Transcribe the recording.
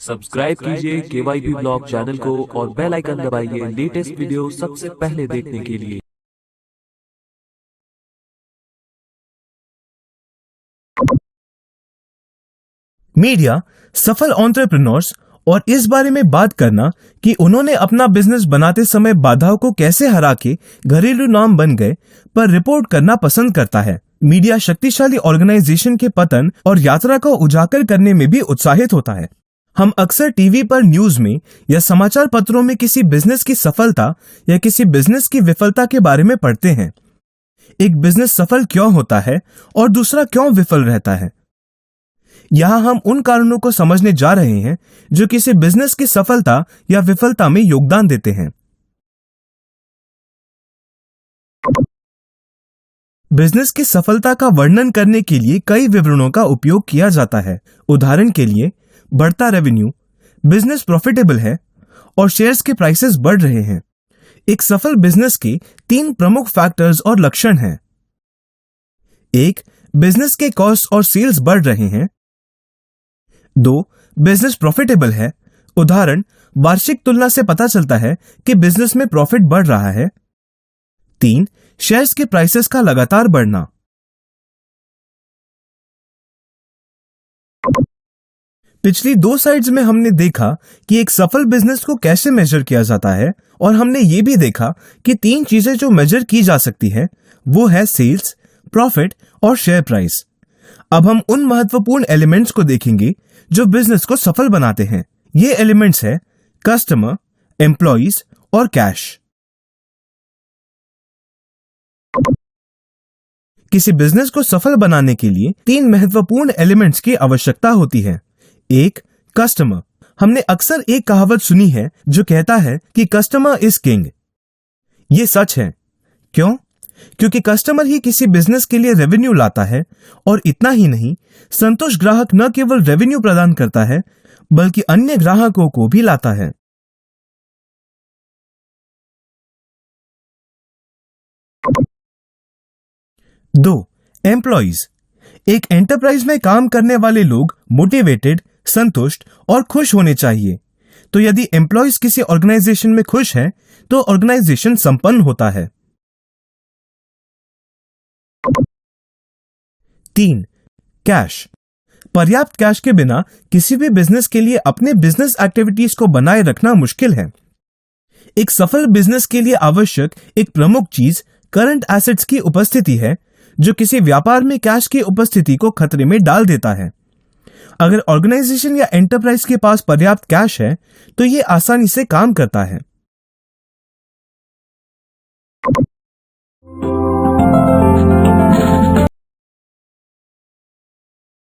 Subscribe कीजिए KYB blog channel को और बेल आइकन दबाइए लेटेस्ट वीडियो सबसे पहले देखने के लिए। मीडिया सफल एंटरप्रेन्योर्स और इस बारे में बात करना कि उन्होंने अपना बिजनेस बनाते समय बाधाओं को कैसे हरा के घरेलू नाम बन गए पर रिपोर्ट करना पसंद करता है। मीडिया शक्तिशाली ऑर्गेनाइजेशन के पतन और यात्रा को उजागर करने में भी उत्साहित होता है। हम अक्सर टीवी पर न्यूज में या समाचार पत्रों में किसी बिजनेस की सफलता या किसी बिजनेस की विफलता के बारे में पढ़ते हैं। एक बिजनेस सफल क्यों होता है और दूसरा क्यों विफल रहता है। यहां हम उन कारणों को समझने जा रहे हैं जो किसी बिजनेस की सफलता या विफलता में योगदान देते हैं। बिजनेस की सफलता का वर्णन करने के लिए कई विवरणों का उपयोग किया जाता है। उदाहरण के लिए, बढ़ता रेवेन्यू, बिजनेस प्रॉफिटेबल है और शेयर्स के प्राइसेस बढ़ रहे हैं। एक सफल बिजनेस के 3 प्रमुख फैक्टर्स और लक्षण हैं। 1. बिजनेस के कॉस्ट और सेल्स बढ़ रहे हैं। 2. बिजनेस प्रॉफिटेबल है। उदाहरण, वार्षिक तुलना से पता चलता है कि बिजनेस में प्रॉफिट बढ़ रहा है। 3. शेयर्स के प्राइसेस का लगातार बढ़ना। पिछली 2 स्लाइड्स में हमने देखा कि एक सफल बिजनेस को कैसे मेजर किया जाता है और हमने ये भी देखा कि 3 चीजें जो मेजर की जा सकती है वो है सेल्स, प्रॉफिट और शेयर प्राइस। अब हम उन महत्वपूर्ण एलिमेंट्स को देखेंगे जो बिजनेस को सफल बनाते हैं। ये एलिमेंट्स है कस्टमर, एम्प्लॉइज और कैश। किसी बिजनेस को सफल बनाने के लिए 3 महत्वपूर्ण एलिमेंट्स की आवश्यकता होती है। 1. कस्टमर। हमने अक्सर एक कहावत सुनी है जो कहता है कि कस्टमर इज किंग। ये सच है। क्यों? क्योंकि कस्टमर ही किसी बिजनेस के लिए रेवेन्यू लाता है और इतना ही नहीं, संतुष्ट ग्राहक न केवल रेवेन्यू प्रदान करता है बल्कि अन्य ग्राहकों को भी लाता है। 2. एम्प्लॉइज। एक एंटरप्राइज में काम करने वाले लोग मोटिवेटेड, संतुष्ट और खुश होने चाहिए। तो यदि एम्प्लॉइज किसी ऑर्गेनाइजेशन में खुश हैं, तो ऑर्गेनाइजेशन संपन्न होता है। 3. कैश। पर्याप्त कैश के बिना किसी भी बिजनेस के लिए अपने बिजनेस एक्टिविटीज को बनाए रखना मुश्किल है। एक सफल बिजनेस के लिए आवश्यक एक प्रमुख चीज करंट एसेट्स की उपस्थिति है, जो किसी व्यापार में कैश की उपस्थिति को खतरे में डाल देता है। अगर ऑर्गेनाइजेशन या एंटरप्राइज के पास पर्याप्त कैश है तो यह आसानी से काम करता है।